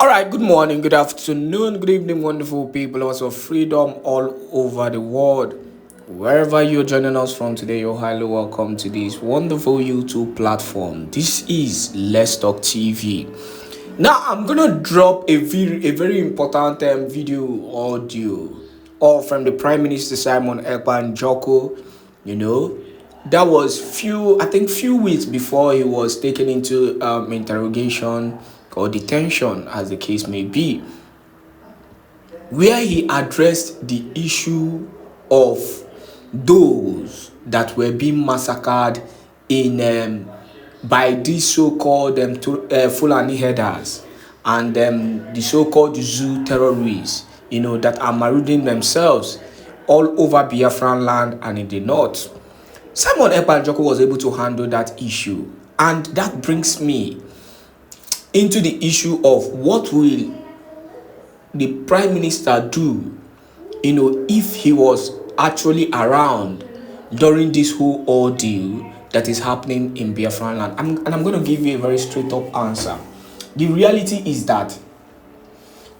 All right, good morning, good afternoon, good evening, wonderful people also freedom all over the world. Wherever you're joining us from today, you're highly welcome to this wonderful YouTube platform. This is Let's Talk TV. Now, I'm gonna drop a very important video audio all from the Prime Minister Simon Èkpá and Joko. You know, that was few weeks before he was taken into interrogation or detention, as the case may be, where he addressed the issue of those that were being massacred in by these so-called Fulani headers and the so-called zoo terrorists, that are marauding themselves all over Biafran land and in the north. Simon Èkpá and Joko was able to handle that issue, and that brings me into the issue of what will the Prime Minister do, if he was actually around during this whole ordeal that is happening in Biafran land. I'm going to give you a very straight up answer. The reality is that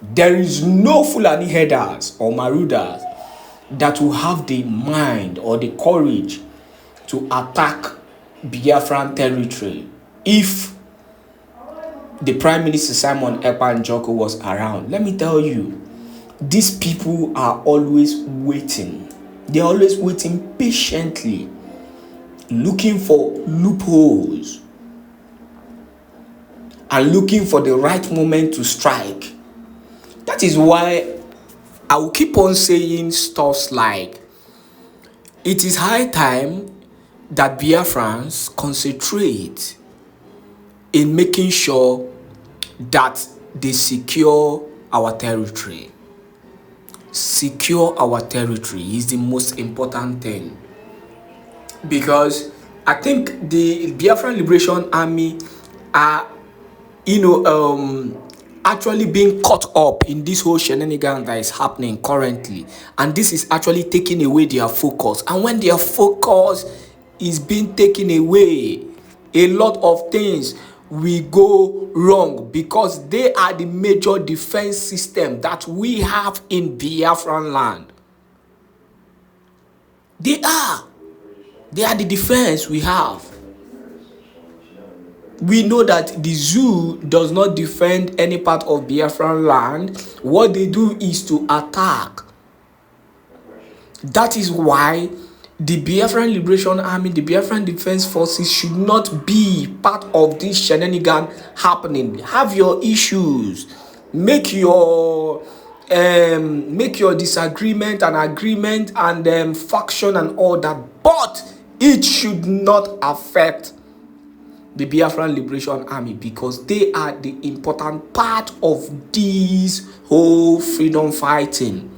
there is no Fulani headers or marauders that will have the mind or the courage to attack Biafran territory if the Prime Minister Simon Èkpá and Joko was around. Let me tell you, these people are always waiting. They're always waiting patiently, looking for loopholes and looking for the right moment to strike. That is why I will keep on saying stuff like, it is high time that Biafrans concentrate in making sure that they secure our territory. Secure our territory is the most important thing, because I think the Biafran Liberation Army are actually being caught up in this whole shenanigan that is happening currently, and this is actually taking away their focus. And when their focus is being taken away, a lot of things will go wrong, because they are the major defense system that we have in Biafran land. They are the defense we have. We know that the zoo does not defend any part of Biafran land. What they do is to attack. That is why the Biafran Liberation Army, the Biafran Defense Forces should not be part of this shenanigan happening. Have your issues, make your disagreement and agreement and faction and all that, but it should not affect the Biafran Liberation Army, because they are the important part of this whole freedom fighting.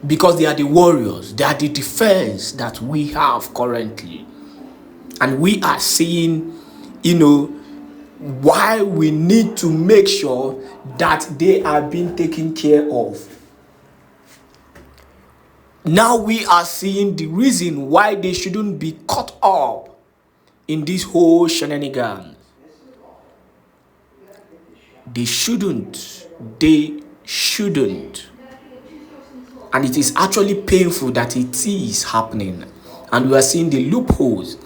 Because they are the warriors, they are the defense that we have currently. And we are seeing, why we need to make sure that they are being taken care of. Now we are seeing the reason why they shouldn't be caught up in this whole shenanigans. They shouldn't. And it is actually painful that it is happening. And we are seeing the loopholes.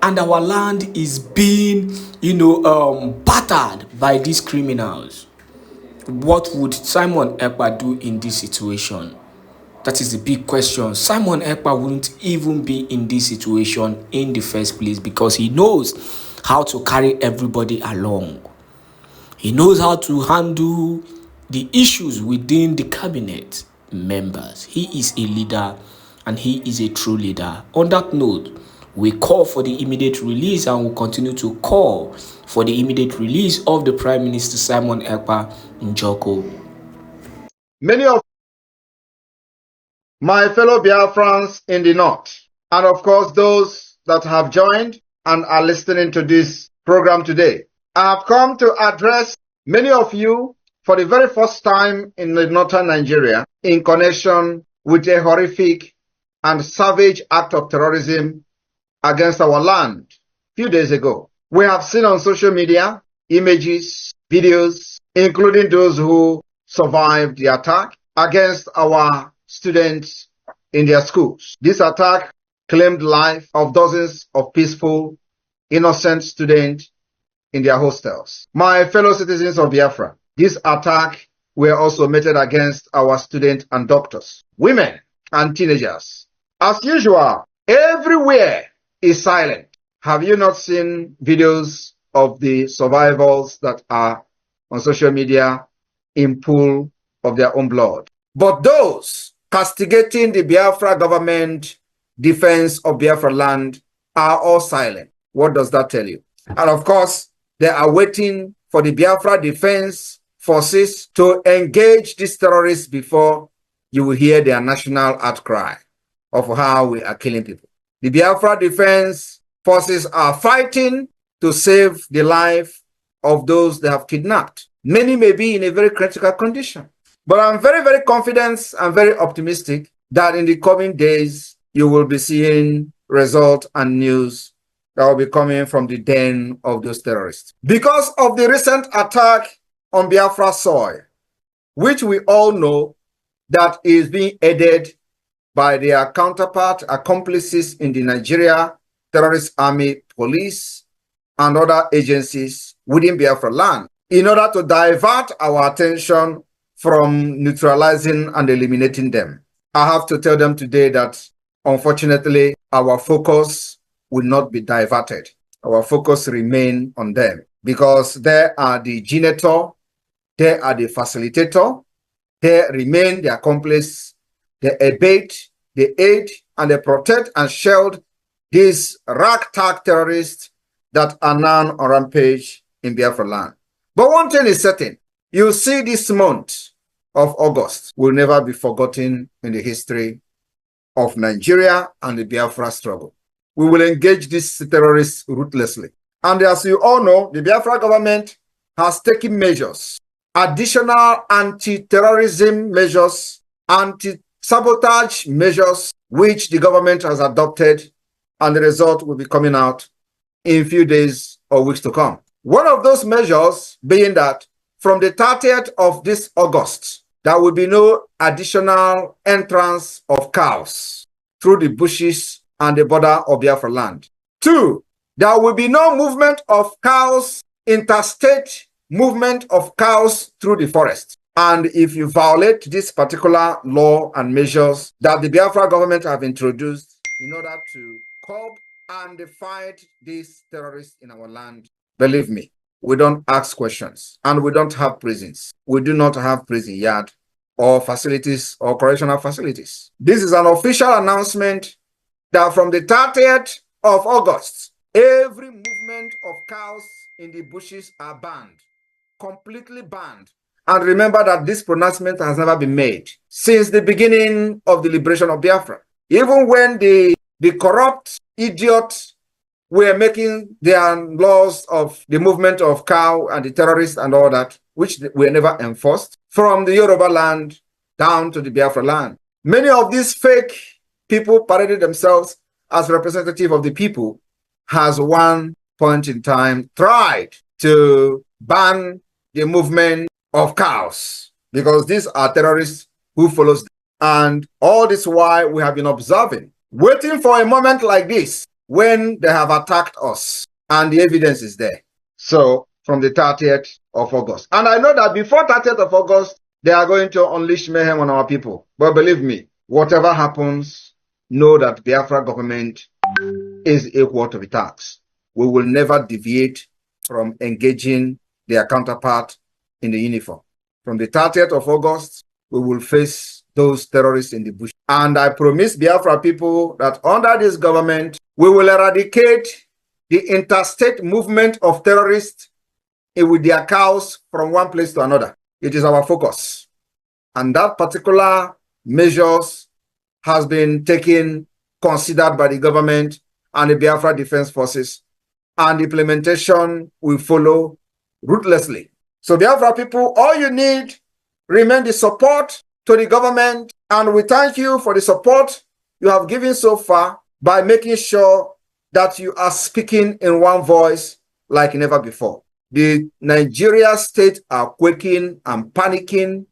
And our land is being, battered by these criminals. What would Simon Èkpá do in this situation? That is the big question. Simon Èkpá wouldn't even be in this situation in the first place, because he knows how to carry everybody along. He knows how to handle the issues within the cabinet members. He is a leader, and he is a true leader. On that note, we call for the immediate release, and will continue to call for the immediate release of the Prime Minister Simon Èkpá and Joko. Many of my fellow Biafrans in the north, and of course those that have joined and are listening to this program today, I have come to address many of you for the very first time in the northern Nigeria in connection with a horrific and savage act of terrorism against our land a few days ago. We have seen on social media images, videos, including those who survived the attack against our students in their schools. This attack claimed the life of dozens of peaceful, innocent students in their hostels. My fellow citizens of Biafra, this attack were also meted against our students and doctors, women and teenagers. As usual, everywhere is silent. Have you not seen videos of the survivors that are on social media in pool of their own blood? But those castigating the Biafra government defense of Biafra land are all silent. What does that tell you? And of course, they are waiting for the Biafra defense forces to engage these terrorists before you will hear their national outcry of how we are killing people. The Biafra defense forces are fighting to save the life of those they have kidnapped. Many may be in a very critical condition. But I'm very, very confident and very optimistic that in the coming days, you will be seeing results and news that will be coming from the den of those terrorists. Because of the recent attack on Biafra soil, which we all know that is being aided by their counterpart accomplices in the Nigeria Terrorist Army Police and other agencies within Biafra land, in order to divert our attention from neutralizing and eliminating them. I have to tell them today that, unfortunately, our focus will not be diverted. Our focus remain on them because they are the generator, they are the facilitator, they remain the accomplice, they abet, they aid, and they protect and shield these ragtag terrorists that are now on rampage in Biafra land. But one thing is certain, you see this month of August will never be forgotten in the history of Nigeria and the Biafra struggle. We will engage these terrorists ruthlessly. And as you all know, the Biafra government has taken measures, additional anti-terrorism measures, anti-sabotage measures, which the government has adopted, and the result will be coming out in a few days or weeks to come. One of those measures being that from the 30th of this August, there will be no additional entrance of cows through the bushes and the border of Biafra land. 2, there will be no movement of cows, interstate movement of cows through the forest. And if you violate this particular law and measures that the Biafra government have introduced in order to curb and fight these terrorists in our land, believe me, we don't ask questions and we don't have prisons. We do not have prison yard or facilities or correctional facilities. This is an official announcement that from the 30th of August, every movement of cows in the bushes are banned, completely banned. And remember that this pronouncement has never been made since the beginning of the liberation of Biafra. Even when the corrupt idiots were making their laws of the movement of cow and the terrorists and all that, which were never enforced, from the Yoruba land down to the Biafra land. Many of these fake people paraded themselves as representative of the people, has one point in time tried to ban the movement of cows because these are terrorists who follows them. And all this while we have been observing, waiting for a moment like this when they have attacked us and the evidence is there. So from the 30th of August. And I know that before 30th of August, they are going to unleash mayhem on our people. But believe me, whatever happens, know that Biafra government is equal to the tax. We will never deviate from engaging their counterpart in the uniform. From the 30th of August, we will face those terrorists in the bush. And I promise Biafra people that under this government, we will eradicate the interstate movement of terrorists with their cows from one place to another. It is our focus. And that particular measures has been taken, considered by the government and the Biafra Defense Forces. And implementation will follow ruthlessly. So Biafra people, all you need remain the support to the government. And we thank you for the support you have given so far by making sure that you are speaking in one voice like never before. The Nigeria state are quaking and panicking.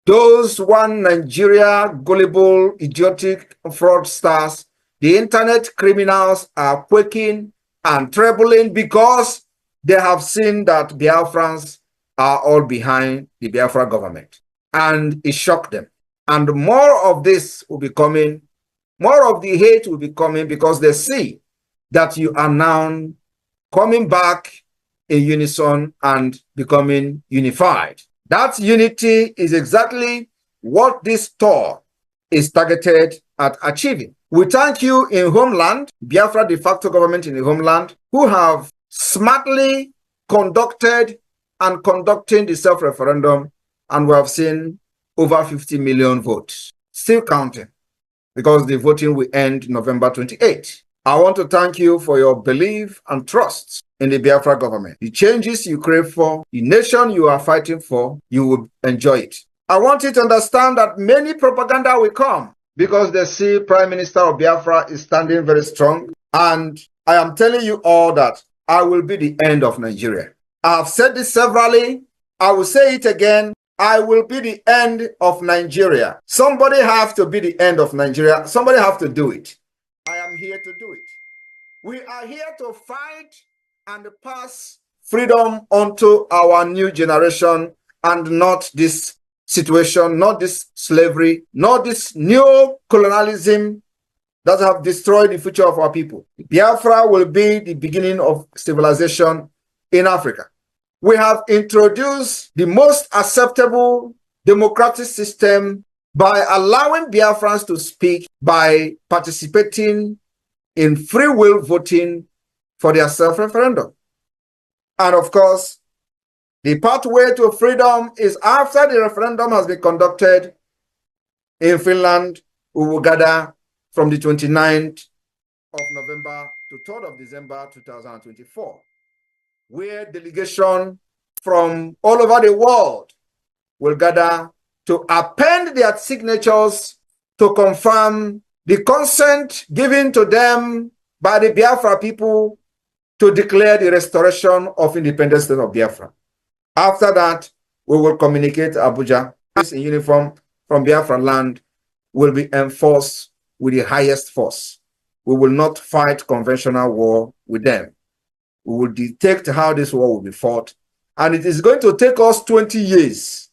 Those one Nigeria gullible, idiotic fraudsters, the internet criminals are quaking and trembling because they have seen that Biafrans are all behind the Biafra government. And it shocked them. And more of this will be coming. More of the hate will be coming because they see that you are now coming back in unison and becoming unified. That unity is exactly what this tour is targeted at achieving. We thank you in homeland, Biafra de facto government in the homeland, who have smartly conducted and conducting the self-referendum, and we have seen over 50 million votes. Still counting, because the voting will end November 28. I want to thank you for your belief and trust in the Biafra government. The changes you crave for, the nation you are fighting for, you will enjoy it. I want you to understand that many propaganda will come because they see Prime Minister of Biafra is standing very strong. And I am telling you all that I will be the end of Nigeria. I have said this severally. I will say it again. I will be the end of Nigeria. Somebody have to be the end of Nigeria. Somebody have to do it. I am here to do it. We are here to fight and pass freedom onto our new generation, and not this situation, not this slavery, not this new colonialism that have destroyed the future of our people. Biafra will be the beginning of civilization in Africa. We have introduced the most acceptable democratic system by allowing Biafrans to speak, by participating in free will voting for their self-referendum. And of course, the pathway to freedom is after the referendum has been conducted in Finland. We will gather from the 29th of November to 3rd of December 2024, where delegation from all over the world will gather to append their signatures to confirm the consent given to them by the Biafra people to declare the restoration of independent state of Biafra. After that, we will communicate Abuja. This in uniform from Biafra land will be enforced with the highest force. We will not fight conventional war with them. We will detect how this war will be fought. And it is going to take us 20 years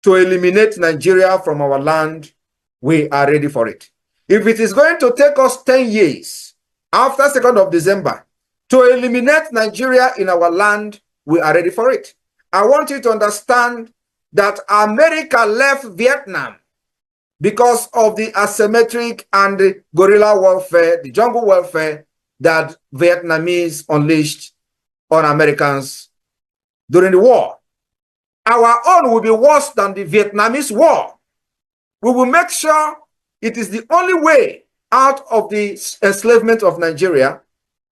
to eliminate Nigeria from our land. We are ready for it. If it is going to take us 10 years after 2nd of December to eliminate Nigeria in our land, we are ready for it. I want you to understand that America left Vietnam because of the asymmetric and the guerrilla warfare, the jungle warfare that Vietnamese unleashed on Americans during the war. Our own will be worse than the Vietnamese war. We will make sure it is the only way out of the enslavement of Nigeria.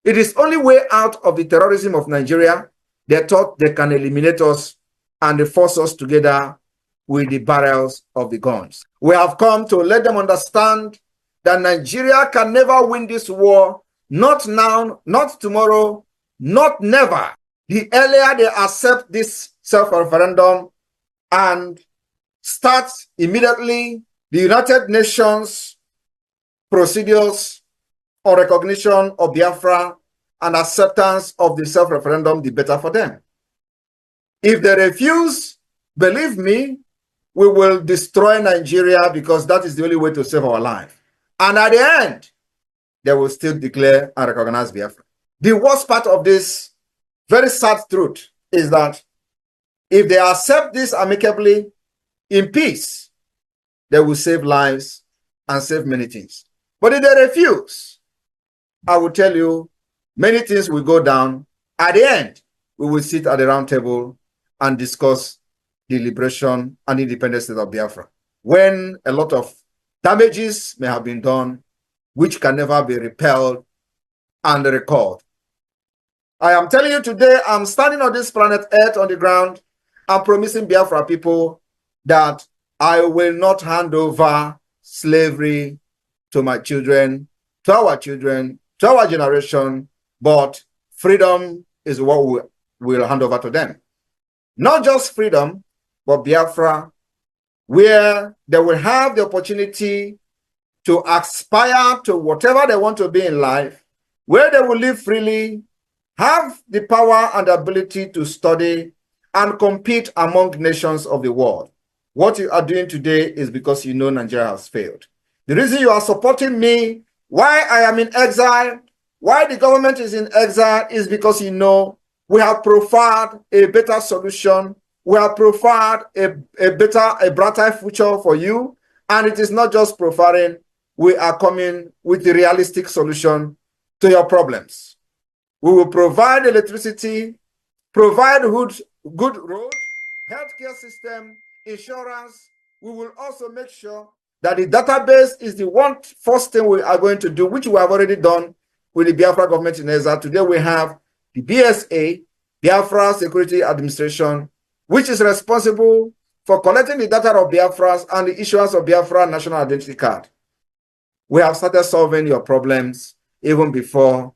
It is the only way out of the terrorism of Nigeria. They thought they can eliminate us and they force us together with the barrels of the guns. We have come to let them understand that Nigeria can never win this war. Not now, not tomorrow, not never. The earlier they accept this self-referendum and start immediately the United Nations procedures on recognition of Biafra and acceptance of the self-referendum, the better for them. If they refuse, believe me, we will destroy Nigeria, because that is the only way to save our life. And at the end, they will still declare and recognize Biafra. The worst part of this very sad truth is that if they accept this amicably, in peace, they will save lives and save many things. But if they refuse, I will tell you, many things will go down. At the end, we will sit at the round table and discuss the liberation and independence state of Biafra, when a lot of damages may have been done, which can never be repelled and recalled. I am telling you today, I'm standing on this planet Earth on the ground. I'm promising Biafra people that I will not hand over slavery to my children, to our generation, but freedom is what we we'll hand over to them. Not just freedom, but Biafra, where they will have the opportunity to aspire to whatever they want to be in life, where they will live freely, have the power and ability to study and compete among nations of the world. What you are doing today is because you know Nigeria has failed. The reason you are supporting me, why I am in exile, why the government is in exile, is because you know we have profiled a better solution. We have profiled a brighter future for you. And it is not just profiling. We are coming with the realistic solution to your problems. We will provide electricity, provide good road, healthcare system, insurance. We will also make sure that the database is the first thing we are going to do, which we have already done with the Biafra government in Ezra. Today we have the BSA, Biafra Security Administration, which is responsible for collecting the data of Biafras and the issuance of Biafra National Identity Card. We have started solving your problems even before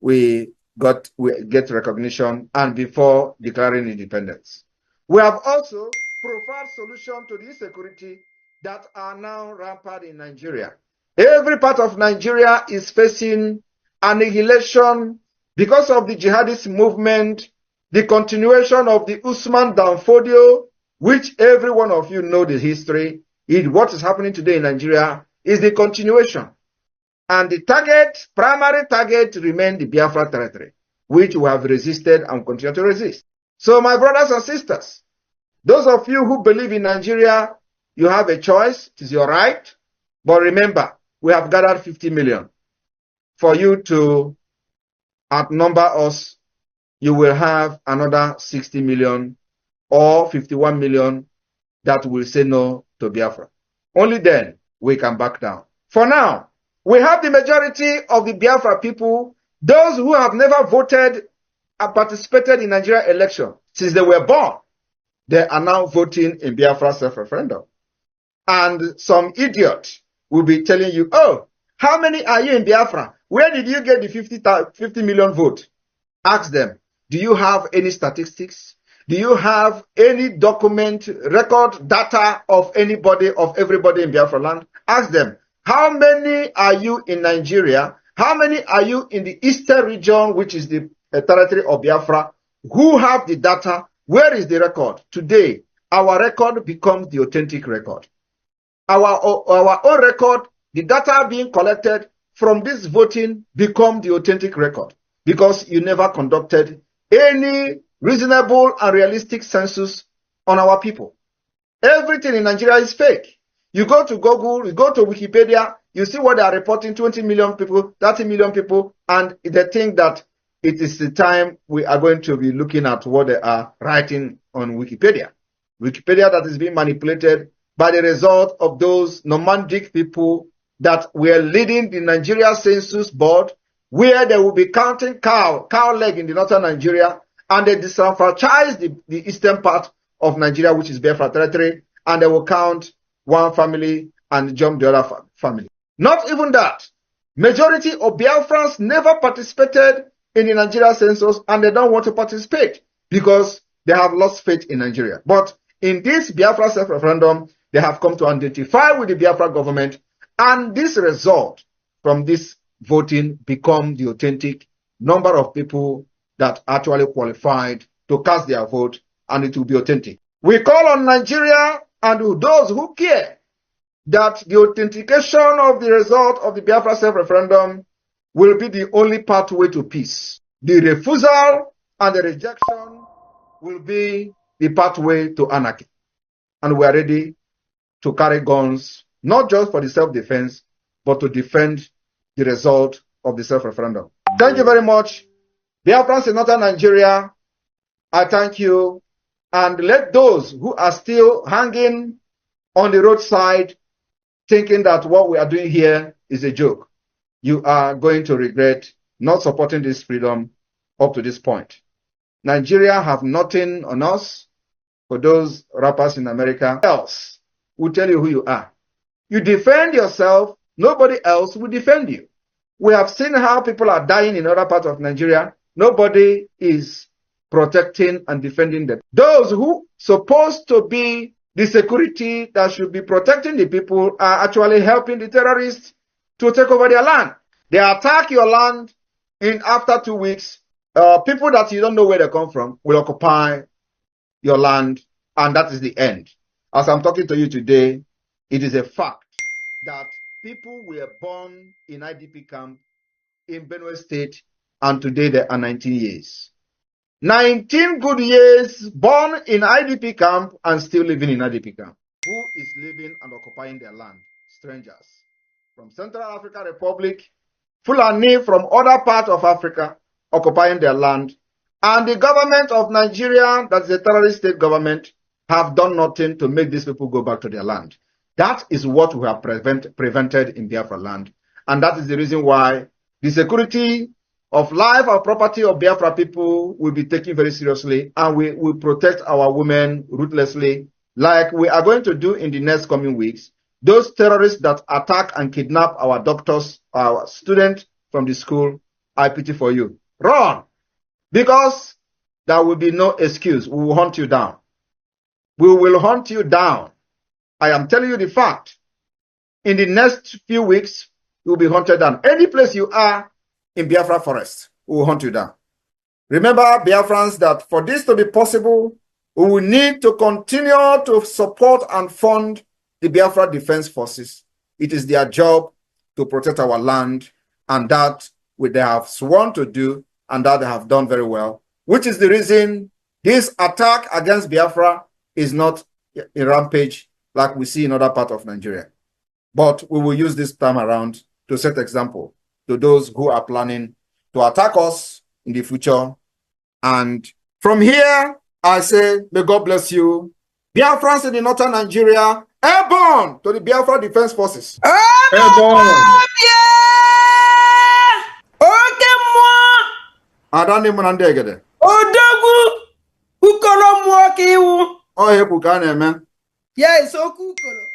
we get recognition and before declaring independence. We have also provided solutions to the insecurity that are now rampant in Nigeria. Every part of Nigeria is facing annihilation because of the jihadist movement, the continuation of the Usman Danfodio, which every one of you know the history. What is happening today in Nigeria is the continuation. And the primary target remains the Biafra territory, which we have resisted and continue to resist. So my brothers and sisters, those of you who believe in Nigeria, you have a choice. It is your right. But remember, we have gathered 50 million. For you to outnumber us, you will have another 60 million or 51 million that will say no to Biafra. Only then we can back down. For now, we have the majority of the Biafra people, those who have never voted and participated in Nigeria election since they were born. They are now voting in Biafra self-referendum. And some idiot will be telling you, oh, how many are you in Biafra? Where did you get the 50 million vote? Ask them, do you have any statistics? Do you have any document, record, data of everybody in Biafra land? Ask them, how many are you in Nigeria? How many are you in the eastern region, which is the territory of Biafra? Who have the data? Where is the record? Today, our record becomes the authentic record. Our own record, the data being collected from this voting become the authentic record because you never conducted any reasonable and realistic census on our people. Everything in Nigeria is fake. You go to Google, you go to Wikipedia, you see what they are reporting, 20 million people, 30 million people, and they think that it is the time we are going to be looking at what they are writing on Wikipedia. Wikipedia that is being manipulated by the result of those nomadic people that were leading the Nigeria Census Board, where they will be counting cow leg in the northern Nigeria, and they disenfranchise the eastern part of Nigeria, which is Biafra territory, and they will count one family and jump the other family. Not even that. Majority of Biafrans never participated in the Nigeria census, and they don't want to participate because they have lost faith in Nigeria. But in this Biafra self-referendum, they have come to identify with the Biafra government, and this result from this voting become the authentic number of people that actually qualified to cast their vote, and it will be authentic. We call on Nigeria and those who care that the authentication of the result of the Biafra self-referendum will be the only pathway to peace. The refusal and the rejection will be the pathway to anarchy. And we are ready to carry guns, not just for the self-defense, but to defend the result of the self-referendum. Thank you very much. Biafrans in northern Nigeria, I thank you. And let those who are still hanging on the roadside thinking that what we are doing here is a joke, you are going to regret not supporting this freedom up to this point. Nigeria have nothing on us. For those rappers in America, else will tell you who you are. You defend yourself, nobody else will defend you. We have seen how people are dying in other parts of Nigeria. Nobody is protecting and defending them. Those who supposed to be the security that should be protecting the people are actually helping the terrorists to take over their land. They attack your land, in after 2 weeks, people that you don't know where they come from will occupy your land, and that is the end. As I'm talking to you today, it is a fact that people were born in IDP camp in Benue State, and today they are 19 years. 19 good years born in IDP camp and still living in IDP camp. Who is living and occupying their land? Strangers. From Central African Republic, Fulani from other parts of Africa occupying their land. And the government of Nigeria, that's the terrorist state government, have done nothing to make these people go back to their land. That is what we have prevented in Biafra land. And that is the reason why the security of life or property of Biafra people will be taken very seriously, and we will protect our women ruthlessly, like we are going to do in the next coming weeks. Those terrorists that attack and kidnap our doctors, our students from the school, I pity for you. Run! Because there will be no excuse. We will hunt you down. We will hunt you down. I am telling you the fact. In the next few weeks, you will be hunted down. Any place you are in Biafra forest, we will hunt you down. Remember, Biafrans, that for this to be possible, we will need to continue to support and fund the Biafra Defense Forces. It is their job to protect our land, and that they have sworn to do, and that they have done very well, which is the reason this attack against Biafra is not a rampage like we see in other parts of Nigeria. But we will use this time around to set example to those who are planning to attack us in the future. And from here, I say, may God bless you. Biafrans in the northern Nigeria, airborne to the Biafra Defense Forces. Airborne! Adani Munandegede. Odogu ukolo mwoki iwu. Oh, Ebukane, man. Yes, okukolo.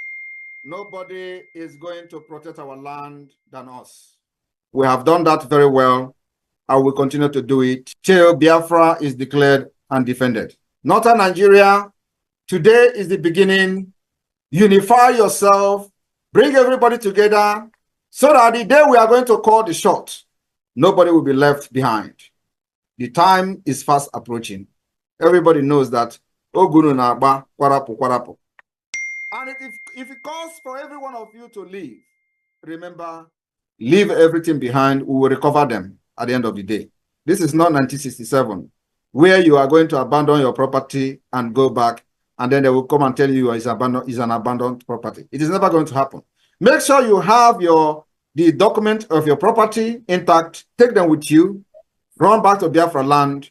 Nobody is going to protect our land than us. We have done that very well, and we continue to do it till Biafra is declared and defended. Northern Nigeria, today is the beginning. Unify yourself, bring everybody together, so that the day we are going to call the shot, nobody will be left behind. The time is fast approaching. Everybody knows that. And if it calls for every one of you to leave, remember, leave everything behind. We will recover them at the end of the day. This is not 1967, where you are going to abandon your property and go back, and then they will come and tell you it's an abandoned property. It is never going to happen. Make sure you have the document of your property intact. Take them with you. Run back to Biafra land,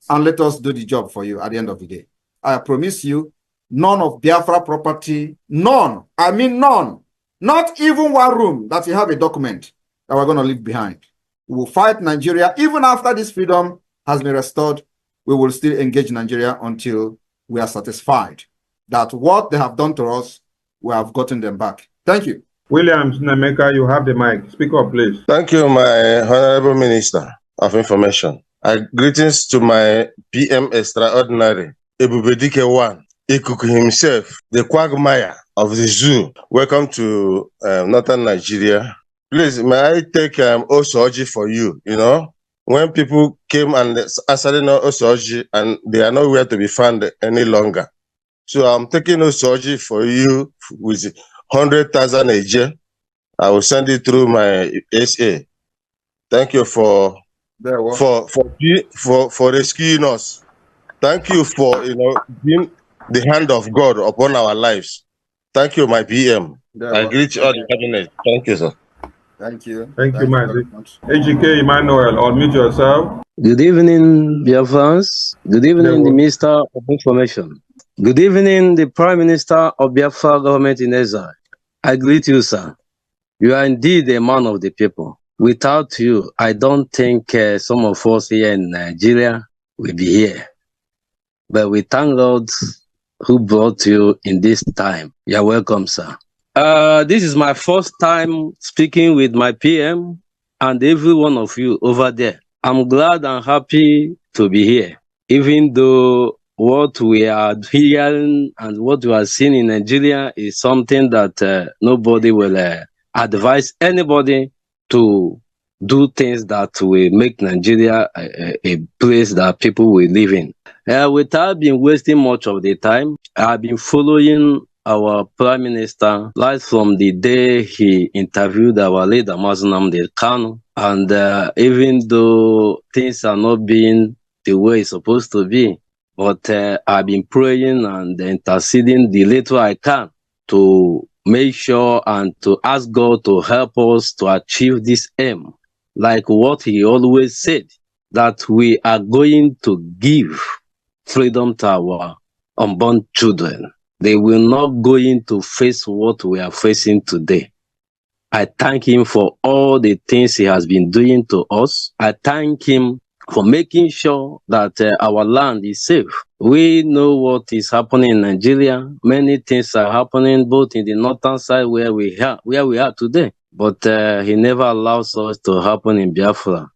and let us do the job for you at the end of the day. I promise you, none of Biafra property, none, I mean none, not even one room that you have a document that we're going to leave behind. We will fight Nigeria. Even after this freedom has been restored, we will still engage Nigeria until we are satisfied that what they have done to us, we have gotten them back. Thank you. Williams Nameka, you have the mic. Speak up, please. Thank you, my Honorable Minister of Information. Greetings to my PM Extraordinary, Ebubedike One, Ikuku himself, the quagmire of the zoo. Welcome to Northern Nigeria. Please, may I take Osoji for you? You know, when people came and answered Osoji and they are nowhere to be found any longer. So I'm taking Osoji for you with 100,000 a year. I will send it through my SA. Thank you for rescuing us. Thank you for being the hand of God upon our lives. Thank you, my PM. I greet all the cabinet. Thank you, sir. Thank you. Thank you, my dear. AGK Emmanuel, unmute yourself. Good evening, Biafrans. Good evening, the Minister of Information. Good evening, the Prime Minister of Biafra government in exile. I greet you, sir. You are indeed a man of the people. Without you, I don't think some of us here in Nigeria will be here. But we thank God who brought you in this time. You're welcome, sir. This is my first time speaking with my PM and every one of you over there. I'm glad and happy to be here. even though what we are hearing and what we are seeing in Nigeria is something that nobody will advise anybody to do things that will make Nigeria a place that people will live in. Without being wasting much of the time, I've been following our Prime Minister right from the day he interviewed our leader, Nnamdi Kanu. And even though things are not being the way it's supposed to be, but I've been praying and interceding the little I can to make sure and to ask God to help us to achieve this aim. Like what he always said, that we are going to give freedom to our unborn children. They will not going to face what we are facing today. I thank him for all the things he has been doing to us. I thank him for making sure that our land is safe. We know what is happening in Nigeria. Many things are happening both in the northern side where we are today. But he never allows us to happen in Biafra.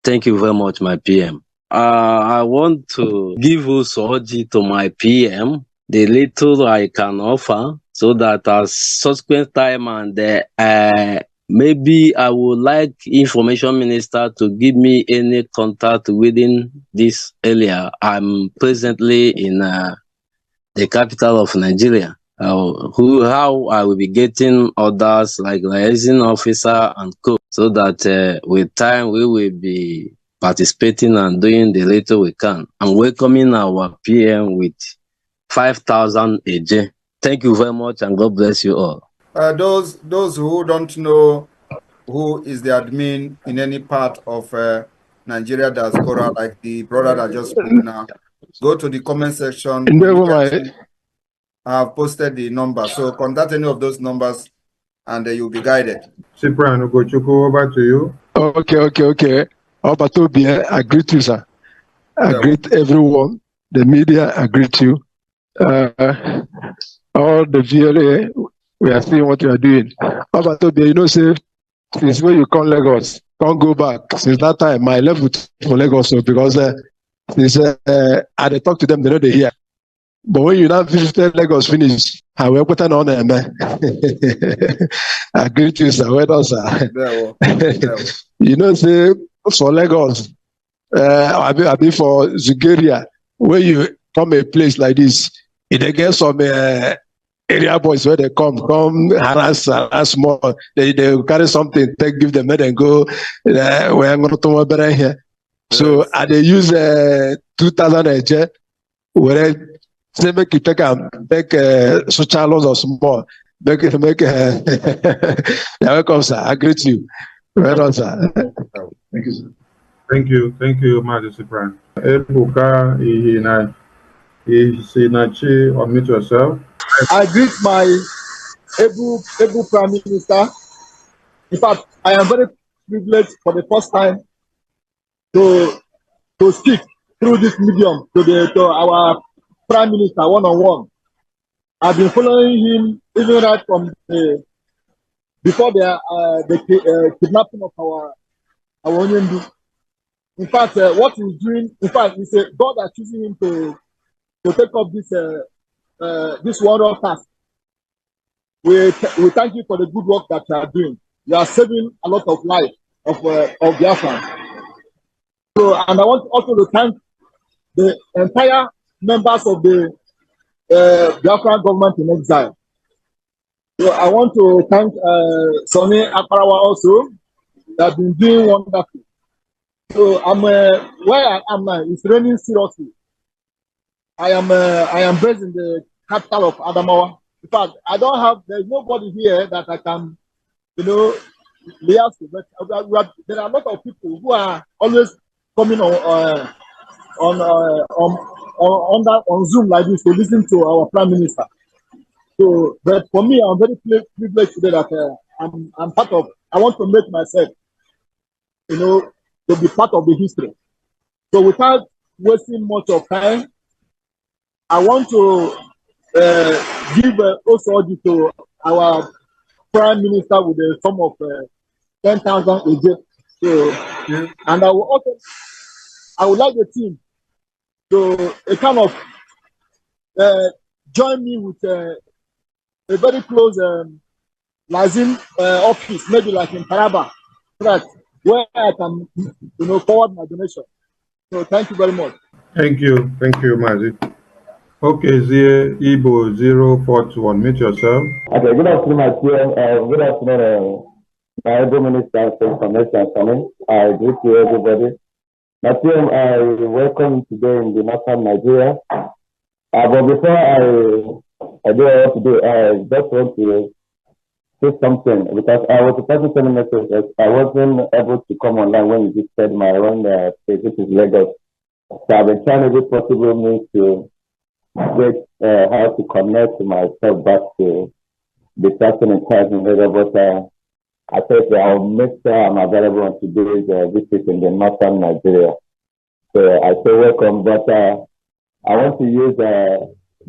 Thank you very much, my PM. I want to give Usoji to my PM, the little I can offer, so that as subsequent time and maybe I would like information minister to give me any contact within this area. I'm presently in the capital of Nigeria. How I will be getting orders like liaison officer and co, so that with time we will be participating and doing the little we can. I'm welcoming our PM with 5,000 AJ. Thank you very much and God bless you all. Those who don't know who is the admin in any part of Nigeria diaspora, like the brother that just spoke now, go to the comment section. I have posted the number, so contact any of those numbers and you'll be guided. Cyprian Ugochukwu, over to you. Okay. I greet you, sir. I greet everyone. The media, I greet you. All the VLA, we are seeing what you are doing. You know, say, since when you come Lagos, can't go back. Since that time, my level for Lagos, because since I talk to them, they know they hear. But when you now visited Lagos, finish, I will put on them. I greet you, sir. Well done, sir. You know, say, for Lagos, I be for Zugeria, where you come a place like this, they get some area boys where they come harass more. They carry something, give them and go. Where I'm going to better here. So they use 2,000 AJ, where they make you take social laws or small. Make you're welcome, sir. I greet you. Well done, sir. Thank you, sir. Thank you, Master Cyprian. Ebuka Ihinachi, unmute yourself. I greet my able Prime Minister. In fact, I am very privileged for the first time to speak through this medium to our Prime Minister one-on-one. I've been following him even right from before the kidnapping of our Onyendu. In fact, what he's doing, it's God has chosen him to take up this wonderful task. We thank you for the good work that you are doing. You are saving a lot of lives of Biafrans. So, and I want also to thank the entire members of the Biafran government in exile. So I want to thank Sonny Akparawa also. They have been doing wonderful. So I'm where I am now. It's raining seriously. I am based in the capital of Adamawa. In fact, there's nobody here that I can, liaise with. But there are a lot of people who are always coming on Zoom like this to listen to our Prime Minister. So, but for me, I'm very privileged today that I'm part of. I want to make myself, to be part of the history. So, without wasting much of time, I want to give also to our Prime Minister with a sum of 10,000 a day. So, and I would like the team to kind of join me with a very close Lazim office, maybe like in Taraba, right, where I can, forward my donation. So thank you very much. Thank you, Mazi. Okay, Zie Igbo 041, mute yourself. Okay, good afternoon, my team. Good afternoon, my Able Minister for Information coming. I greet you, everybody. My team, I welcome you today in the northern Nigeria. But before I do what to do, I just want to say something because I was supposed to send a message that I wasn't able to come online when you just said my own place, which is Lagos. So I've been trying every possible means to get how to connect myself back to the person in charge in Lagos. But I said I'll make sure I'm available on today's visit in the northern Nigeria. So I say welcome, but I want to use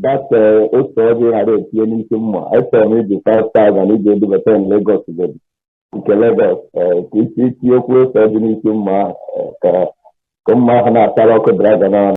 that also had a planning more. I saw maybe 5,000 if they do better in Lagos today. Lagos, it's your place, I didn't come on,